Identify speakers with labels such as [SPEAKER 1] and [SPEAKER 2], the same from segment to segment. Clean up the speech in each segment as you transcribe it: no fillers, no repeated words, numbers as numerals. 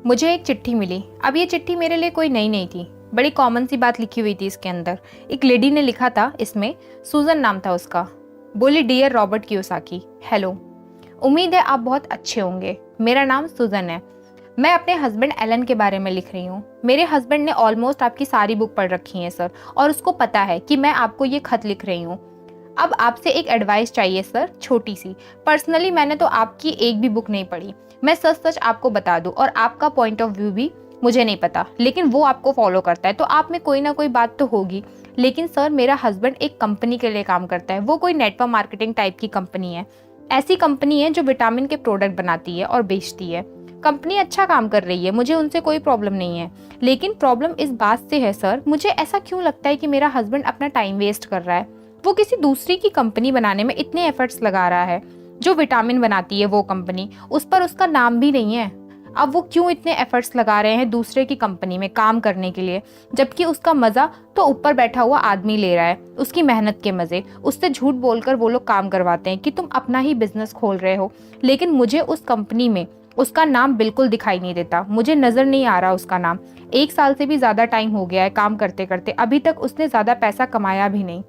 [SPEAKER 1] मुझे एक चिट्ठी मिली। अब ये चिट्ठी मेरे लिए कोई नई नहीं थी, बड़ी कॉमन सी बात लिखी हुई थी इसके अंदर। एक लेडी ने लिखा था इसमें, सूजन नाम था उसका। बोली, डियर रॉबर्ट कियोसाकी, हेलो, उम्मीद है आप बहुत अच्छे होंगे। मेरा नाम सूजन है। मैं अपने हस्बैंड एलन के बारे में लिख रही हूँ। मेरे हस्बैंड ने ऑलमोस्ट आपकी सारी बुक पढ़ रखी है सर, और उसको पता है कि मैं आपको ये खत लिख रही हूँ। अब आपसे एक एडवाइस चाहिए सर, छोटी सी। पर्सनली मैंने तो आपकी एक भी बुक नहीं पढ़ी। मैं सच सच आपको बता दूं, और आपका पॉइंट ऑफ व्यू भी मुझे नहीं पता, लेकिन वो आपको फॉलो करता है तो आप में कोई ना कोई बात तो होगी। लेकिन सर, मेरा हस्बैंड एक कंपनी के लिए काम करता है। वो कोई नेटवर्क मार्केटिंग टाइप की कंपनी है। ऐसी कंपनी है जो विटामिन के प्रोडक्ट बनाती है और बेचती है। कंपनी अच्छा काम कर रही है, मुझे उनसे कोई प्रॉब्लम नहीं है। लेकिन प्रॉब्लम इस बात से है सर, मुझे ऐसा क्यों लगता है कि मेरा हस्बैंड अपना टाइम वेस्ट कर रहा है। वो किसी दूसरी की कंपनी बनाने में इतने एफर्ट्स लगा रहा है। जो विटामिन बनाती है वो कंपनी, उस पर उसका नाम भी नहीं है। अब वो क्यों इतने एफर्ट्स लगा रहे हैं दूसरे की कंपनी में काम करने के लिए, जबकि उसका मजा तो ऊपर बैठा हुआ आदमी ले रहा है, उसकी मेहनत के मजे। उससे झूठ बोलकर वो लोग काम करवाते हैं कि तुम अपना ही बिजनेस खोल रहे हो। लेकिन मुझे उस कंपनी में उसका नाम बिल्कुल दिखाई नहीं देता, मुझे नजर नहीं आ रहा उसका नाम। 1 साल से भी ज्यादा टाइम हो गया है काम करते करते, अभी तक उसने ज्यादा पैसा कमाया भी नहीं।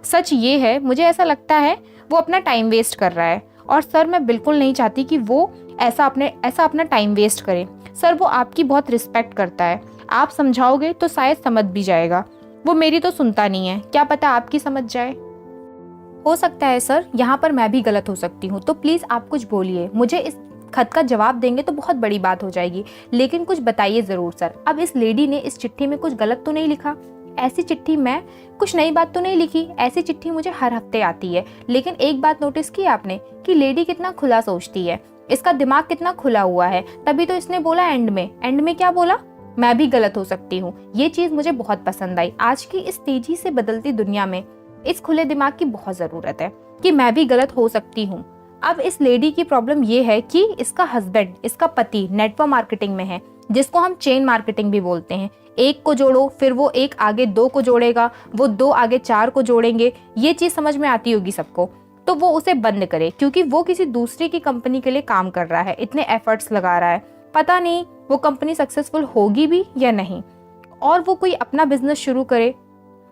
[SPEAKER 1] सच ये है, मुझे ऐसा लगता है वो अपना टाइम वेस्ट कर रहा है। और सर, मैं बिल्कुल नहीं चाहती कि वो ऐसा अपना टाइम वेस्ट करे। सर, वो आपकी बहुत रिस्पेक्ट करता है। आप समझाओगे तो शायद समझ भी जाएगा। वो मेरी तो सुनता नहीं है, क्या पता आपकी समझ जाए। हो सकता है सर, यहाँ पर मैं भी गलत हो सकती हूँ, तो प्लीज आप कुछ बोलिए। मुझे इस खत का जवाब देंगे तो बहुत बड़ी बात हो जाएगी, लेकिन कुछ बताइए जरूर सर। अब इस लेडी ने इस चिट्ठी में कुछ गलत तो नहीं लिखा? ऐसी चिट्ठी मैं कुछ नई बात तो नहीं लिखी? ऐसी चिट्ठी मुझे हर हफ्ते आती है। लेकिन एक बात नोटिस की आपने कि लेडी कितना खुला सोचती है, इसका दिमाग कितना खुला हुआ है। तभी तो इसने बोला एंड में क्या बोला, मैं भी गलत हो सकती हूँ। ये चीज मुझे बहुत पसंद आई। आज की इस तेजी से बदलती दुनिया में इस खुले दिमाग की बहुत जरूरत है कि मैं भी गलत हो सकती हूँ। अब इस लेडी की प्रॉब्लम ये है कि इसका हस्बैंड, इसका पति नेटवर्क मार्केटिंग में है, जिसको हम चेन मार्केटिंग भी बोलते हैं। एक को जोड़ो, फिर वो एक आगे 2 को जोड़ेगा, वो 2 आगे 4 को जोड़ेंगे। ये चीज समझ में आती होगी सबको। तो वो उसे बंद करे, क्योंकि वो किसी दूसरे की कंपनी के लिए काम कर रहा है, इतने एफर्ट्स लगा रहा है। पता नहीं वो कंपनी सक्सेसफुल होगी भी या नहीं, और वो कोई अपना बिजनेस शुरू करे।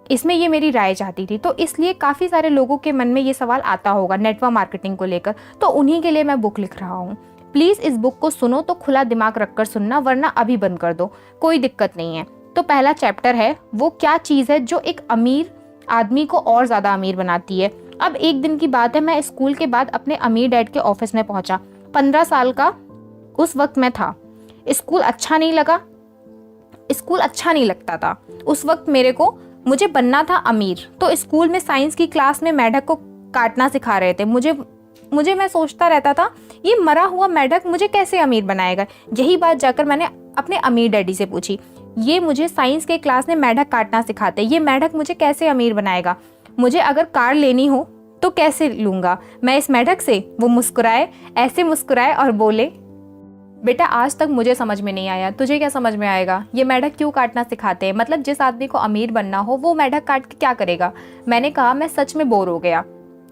[SPEAKER 1] इसमें ये मेरी राय चाहती थी। तो इसलिए काफी सारे लोगों के मन में ये सवाल आता होगा नेटवर्क मार्केटिंग को लेकर, तो उन्हीं के लिए मैं बुक लिख रहा हूँ। प्लीज इस बुक को सुनो तो खुला दिमाग रखकर सुनना, वरना अभी बंद कर दो, कोई दिक्कत नहीं है। तो पहला चैप्टर है, वो क्या चीज है जो एक अमीर आदमी को और ज्यादा अमीर बनाती है। अब एक दिन की बात है, मैं स्कूल के बाद अपने अमीर डैड के ऑफिस में पहुंचा। 15 साल का उस वक्त मैं था। स्कूल अच्छा नहीं लगता था उस वक्त मेरे को। मुझे बनना था अमीर। तो स्कूल में साइंस की क्लास में मेंढक को काटना सिखा रहे थे। मैं सोचता रहता था, ये मरा हुआ मेंढक मुझे कैसे अमीर बनाएगा। यही बात जाकर मैंने अपने अमीर डैडी से पूछी, ये मुझे साइंस के क्लास में मेंढक काटना सिखाते, ये मेंढक मुझे कैसे अमीर बनाएगा। मुझे अगर कार लेनी हो तो कैसे लूंगा मैं इस मेंढक से। वो मुस्कुराए, ऐसे मुस्कुराए और बोले, बेटा आज तक मुझे समझ में नहीं आया, तुझे क्या समझ में आएगा। ये मेंढक क्यों काटना सिखाते हैं, मतलब जिस आदमी को अमीर बनना हो वो मेंढक काट के क्या करेगा। मैंने कहा, मैं सच में बोर हो गया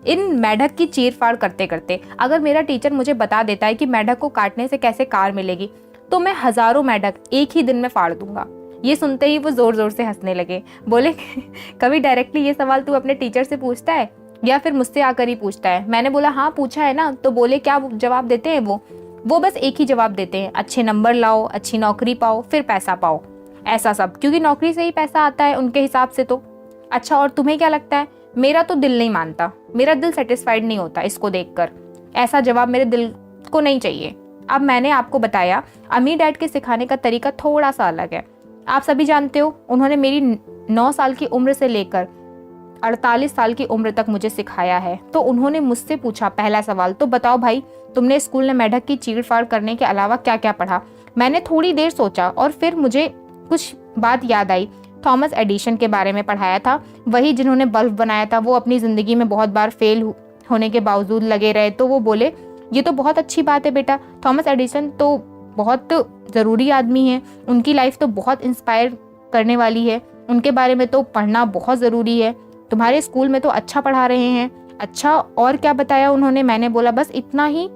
[SPEAKER 1] इन मेंढक की चीर फाड़ करते करते। अगर मेरा टीचर मुझे बता देता है कि मेंढक को काटने से कैसे कार मिलेगी, तो मैं हजारों मेंढक एक ही दिन में फाड़ दूंगा। ये सुनते ही वो जोर जोर से हंसने लगे। बोले, कभी डायरेक्टली ये सवाल तू अपने टीचर से पूछता है या फिर मुझसे आकर ही पूछता है। मैंने बोला, हाँ पूछा है ना। तो बोले, क्या जवाब देते हैं वो बस एक ही जवाब देते हैं, अच्छे नंबर लाओ, अच्छी नौकरी पाओ, फिर पैसा पाओ, ऐसा सब। क्योंकि नौकरी से ही पैसा आता है उनके हिसाब से तो। अच्छा, और तुम्हें क्या लगता है? मेरा तो दिल नहीं मानता, मेरा दिल सेटिस्फाइड नहीं होता इसको देखकर। ऐसा जवाब मेरे दिल को नहीं चाहिए। अब मैंने आपको बताया, अमीर डैड के सिखाने का तरीका थोड़ा सा अलग है। आप सभी जानते हो, उन्होंने मेरी 9 साल की उम्र से लेकर 48 साल की उम्र तक मुझे सिखाया है। तो उन्होंने मुझसे पूछा पहला सवाल, तो बताओ भाई, तुमने स्कूल में मेंढक की चीड़ फाड़ करने के अलावा क्या क्या पढ़ा। मैंने थोड़ी देर सोचा और फिर मुझे कुछ बात याद आई। थॉमस एडिशन के बारे में पढ़ाया था, वही जिन्होंने बल्ब बनाया था। वो अपनी जिंदगी में बहुत बार फेल होने के बावजूद लगे रहे। तो वो बोले, ये तो बहुत अच्छी बात है बेटा, थॉमस एडिसन तो बहुत ज़रूरी आदमी है, उनकी लाइफ तो बहुत इंस्पायर करने वाली है, उनके बारे में तो पढ़ना बहुत ज़रूरी है। तुम्हारे स्कूल में तो अच्छा पढ़ा रहे हैं। अच्छा, और क्या बताया उन्होंने? मैंने बोला, बस इतना ही।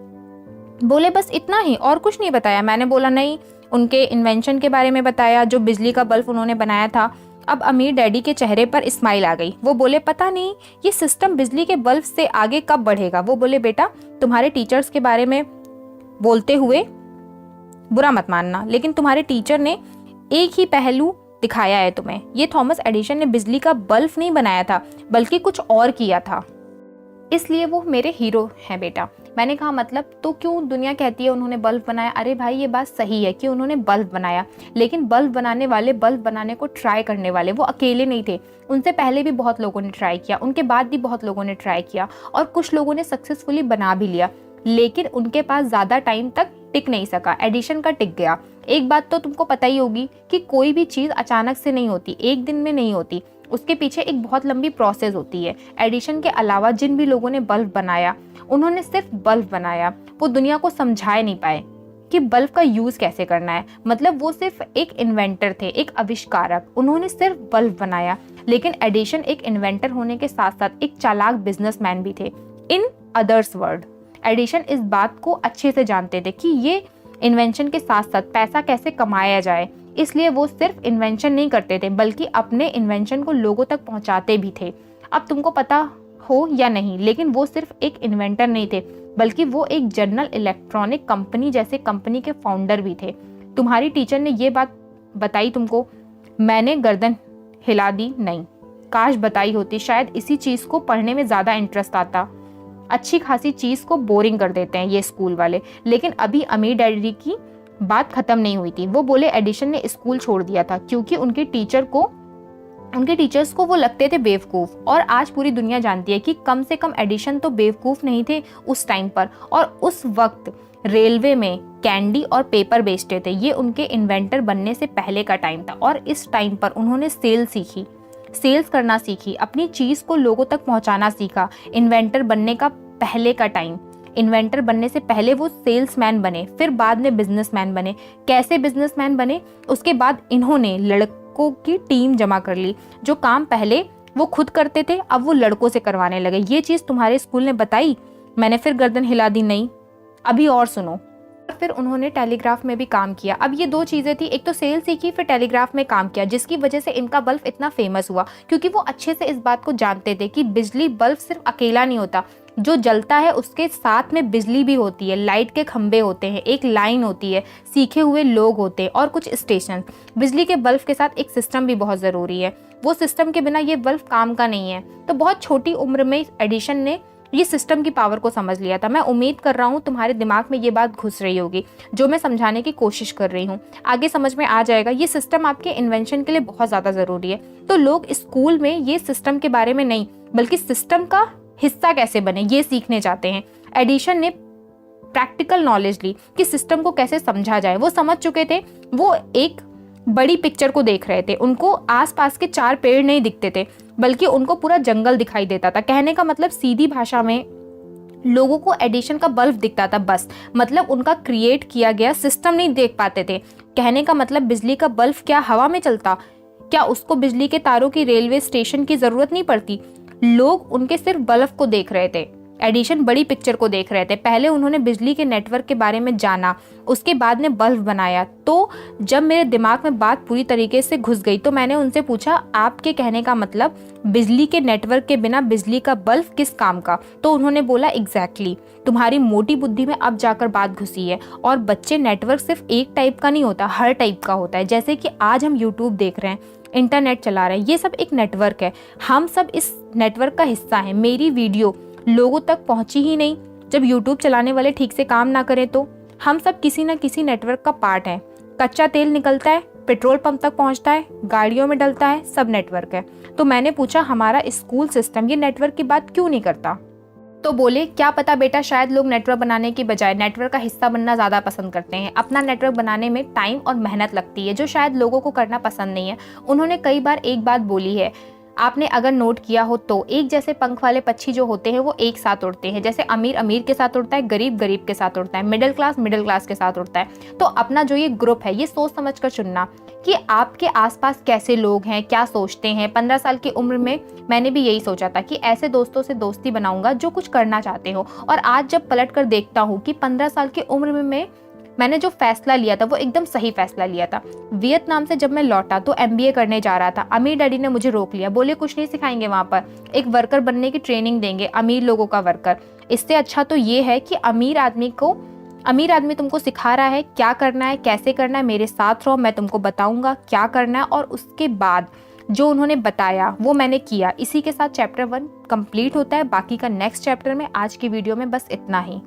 [SPEAKER 1] बोले, बस इतना ही, और कुछ नहीं बताया। मैंने बोला, नहीं, उनके इन्वेंशन के बारे में बताया, जो बिजली का बल्ब उन्होंने बनाया था। अब अमीर डैडी के चेहरे पर स्माइल आ गई। वो बोले पता नहीं ये सिस्टम बिजली के बल्ब से आगे कब बढ़ेगा। वो बोले बेटा तुम्हारे टीचर्स के बारे में बोलते हुए बुरा मत मानना, लेकिन तुम्हारे टीचर ने एक ही पहलू दिखाया है तुम्हें। ये थॉमस एडिशन ने बिजली का बल्ब नहीं बनाया था बल्कि कुछ और किया था, इसलिए वो मेरे हीरो हैं बेटा। मैंने कहा मतलब तो क्यों दुनिया कहती है उन्होंने बल्ब बनाया। अरे भाई ये बात सही है कि उन्होंने बल्ब बनाया, लेकिन बल्ब बनाने वाले, बल्ब बनाने को ट्राई करने वाले वो अकेले नहीं थे। उनसे पहले भी बहुत लोगों ने ट्राई किया, उनके बाद भी बहुत लोगों ने ट्राई किया और कुछ लोगों ने सक्सेसफुली बना भी लिया, लेकिन उनके पास ज़्यादा टाइम तक टिक नहीं सका। एडिशन का टिक गया। एक बात तो तुमको पता ही होगी कि कोई भी चीज़ अचानक से नहीं होती, एक दिन में नहीं होती, उसके पीछे एक बहुत लंबी प्रोसेस होती है। एडिशन के अलावा जिन भी लोगों ने बल्ब बनाया, उन्होंने सिर्फ बल्ब बनाया, वो दुनिया को समझा नहीं पाए कि बल्ब का यूज़ कैसे करना है। मतलब वो सिर्फ एक इन्वेंटर थे, एक आविष्कारक, उन्होंने सिर्फ बल्ब बनाया। लेकिन एडिशन एक इन्वेंटर होने के साथ साथ एक चालाक बिजनेसमैन भी थे। इन अदर्स वर्ड, एडिशन इस बात को अच्छे से जानते थे कि ये इन्वेंशन के साथ साथ पैसा कैसे कमाया जाए, इसलिए वो सिर्फ इन्वेंशन नहीं करते थे बल्कि अपने इन्वेंशन को लोगों तक पहुंचाते भी थे। अब तुमको पता हो या नहीं, लेकिन वो सिर्फ एक इन्वेंटर नहीं थे बल्कि वो एक जनरल इलेक्ट्रॉनिक कंपनी जैसे कंपनी के फाउंडर भी थे। तुम्हारी टीचर ने ये बात बताई तुमको, मैंने गर्दन हिला दी। नहीं, काश बताई होती, शायद इसी चीज़ को पढ़ने में ज़्यादा इंटरेस्ट आता। अच्छी खासी चीज़ को बोरिंग कर देते हैं ये स्कूल वाले। लेकिन अभी अमीर डैडी की बात खत्म नहीं हुई थी। वो बोले एडिशन ने स्कूल छोड़ दिया था क्योंकि उनके टीचर्स को वो लगते थे बेवकूफ़। और आज पूरी दुनिया जानती है कि कम से कम एडिशन तो बेवकूफ़ नहीं थे उस टाइम पर। और उस वक्त रेलवे में कैंडी और पेपर बेचते थे। ये उनके इन्वेंटर बनने से पहले का टाइम था और इस टाइम पर उन्होंने सेल्स करना सीखी, अपनी चीज़ को लोगों तक पहुंचाना सीखा। इन्वेंटर बनने का पहले का टाइम, इन्वेंटर बनने से पहले वो सेल्समैन बने, फिर बाद में बिजनेसमैन बने। कैसे बिजनेसमैन बने? उसके बाद इन्होंने लड़कों की टीम जमा कर ली। जो काम पहले वो खुद करते थे अब वो लड़कों से करवाने लगे। ये चीज़ तुम्हारे स्कूल ने बताई? मैंने फिर गर्दन हिला दी। नहीं, अभी और सुनो। फिर उन्होंने टेलीग्राफ में भी काम किया। अब ये दो चीज़ें थी, एक तो सेल सीखी, फिर टेलीग्राफ में काम किया, जिसकी वजह से इनका बल्ब इतना फेमस हुआ क्योंकि वो अच्छे से इस बात को जानते थे कि बिजली बल्ब सिर्फ अकेला नहीं होता, जो जलता है उसके साथ में बिजली भी होती है, लाइट के खंभे होते हैं, एक लाइन होती है, सीखे हुए लोग होते हैं और कुछ स्टेशन। बिजली के बल्ब के साथ एक सिस्टम भी बहुत ज़रूरी है, वो सिस्टम के बिना ये बल्ब काम का नहीं है। तो बहुत छोटी उम्र में एडिशन ने ये सिस्टम की पावर को समझ लिया था। मैं उम्मीद कर रहा हूँ तुम्हारे दिमाग में ये बात घुस रही होगी जो मैं समझाने की कोशिश कर रही हूँ, आगे समझ में आ जाएगा। ये सिस्टम आपके इन्वेंशन के लिए बहुत ज़्यादा ज़रूरी है। तो लोग स्कूल में ये सिस्टम के बारे में नहीं बल्कि सिस्टम का हिस्सा कैसे बने ये सीखने जाते हैं। एडिशन ने प्रैक्टिकल नॉलेज ली कि सिस्टम को कैसे समझा जाए। वो समझ चुके थे, वो एक बड़ी पिक्चर को देख रहे थे। उनको आसपास के चार पेड़ नहीं दिखते थे बल्कि उनको पूरा जंगल दिखाई देता था। कहने का मतलब सीधी भाषा में लोगों को एडिशन का बल्ब दिखता था बस, मतलब उनका क्रिएट किया गया सिस्टम नहीं देख पाते थे। कहने का मतलब बिजली का बल्ब क्या हवा में चलता? क्या उसको बिजली के तारों की रेलवे स्टेशन की जरूरत नहीं पड़ती? लोग उनके सिर्फ बल्ब को देख रहे थे, एडिशन बड़ी पिक्चर को देख रहे थे। पहले उन्होंने बिजली के नेटवर्क के बारे में जाना, उसके बाद ने बल्ब बनाया। तो जब मेरे दिमाग में बात पूरी तरीके से घुस गई तो मैंने उनसे पूछा, आपके कहने का मतलब बिजली के नेटवर्क के बिना बिजली का बल्ब किस काम का? तो उन्होंने बोला एग्जैक्टली, तुम्हारी मोटी बुद्धि में अब जाकर बात घुसी है। और बच्चे, नेटवर्क सिर्फ एक टाइप का नहीं होता, हर टाइप का होता है। जैसे कि आज हम यूट्यूब देख रहे हैं, इंटरनेट चला रहे हैं, ये सब एक नेटवर्क है। हम सब इस नेटवर्क का हिस्सा हैं। मेरी वीडियो लोगों तक पहुंची ही नहीं जब यूट्यूब चलाने वाले ठीक से काम ना करें। तो हम सब किसी न किसी नेटवर्क का पार्ट हैं। कच्चा तेल निकलता है, पेट्रोल पंप तक पहुंचता है, गाड़ियों में डलता है, सब नेटवर्क है। तो मैंने पूछा, हमारा स्कूल सिस्टम ये नेटवर्क की बात क्यों नहीं करता? तो बोले, क्या पता बेटा, शायद लोग नेटवर्क बनाने की बजाय नेटवर्क का हिस्सा बनना ज़्यादा पसंद करते हैं। अपना नेटवर्क बनाने में टाइम और मेहनत लगती है जो शायद लोगों को करना पसंद नहीं है। उन्होंने कई बार एक बात बोली है, आपने अगर नोट किया हो तो, एक जैसे पंख वाले पक्षी जो होते हैं वो एक साथ उड़ते हैं। जैसे अमीर अमीर के साथ उड़ता है, गरीब गरीब के साथ उड़ता है, मिडिल क्लास के साथ उड़ता है। तो अपना जो ये ग्रुप है ये सोच समझ कर चुनना कि आपके आसपास कैसे लोग हैं, क्या सोचते हैं। 15 साल की उम्र में मैंने भी यही सोचा था कि ऐसे दोस्तों से दोस्ती बनाऊंगा जो कुछ करना चाहते हो। और आज जब पलट कर देखता हूँ कि 15 साल की उम्र में मैं मैंने जो फैसला लिया था वो एकदम सही फैसला लिया था। वियतनाम से जब मैं लौटा तो MBA करने जा रहा था। अमीर डैडी ने मुझे रोक लिया, बोले कुछ नहीं सिखाएंगे वहाँ पर, एक वर्कर बनने की ट्रेनिंग देंगे, अमीर लोगों का वर्कर। इससे अच्छा तो ये है कि अमीर आदमी तुमको सिखा रहा है क्या करना है, कैसे करना है, मेरे साथ रहो, मैं तुमको बताऊंगा क्या करना है। और उसके बाद जो उन्होंने बताया वो मैंने किया। इसी के साथ चैप्टर 1 कंप्लीट होता है। बाकी का नेक्स्ट चैप्टर में, आज की वीडियो में बस इतना ही।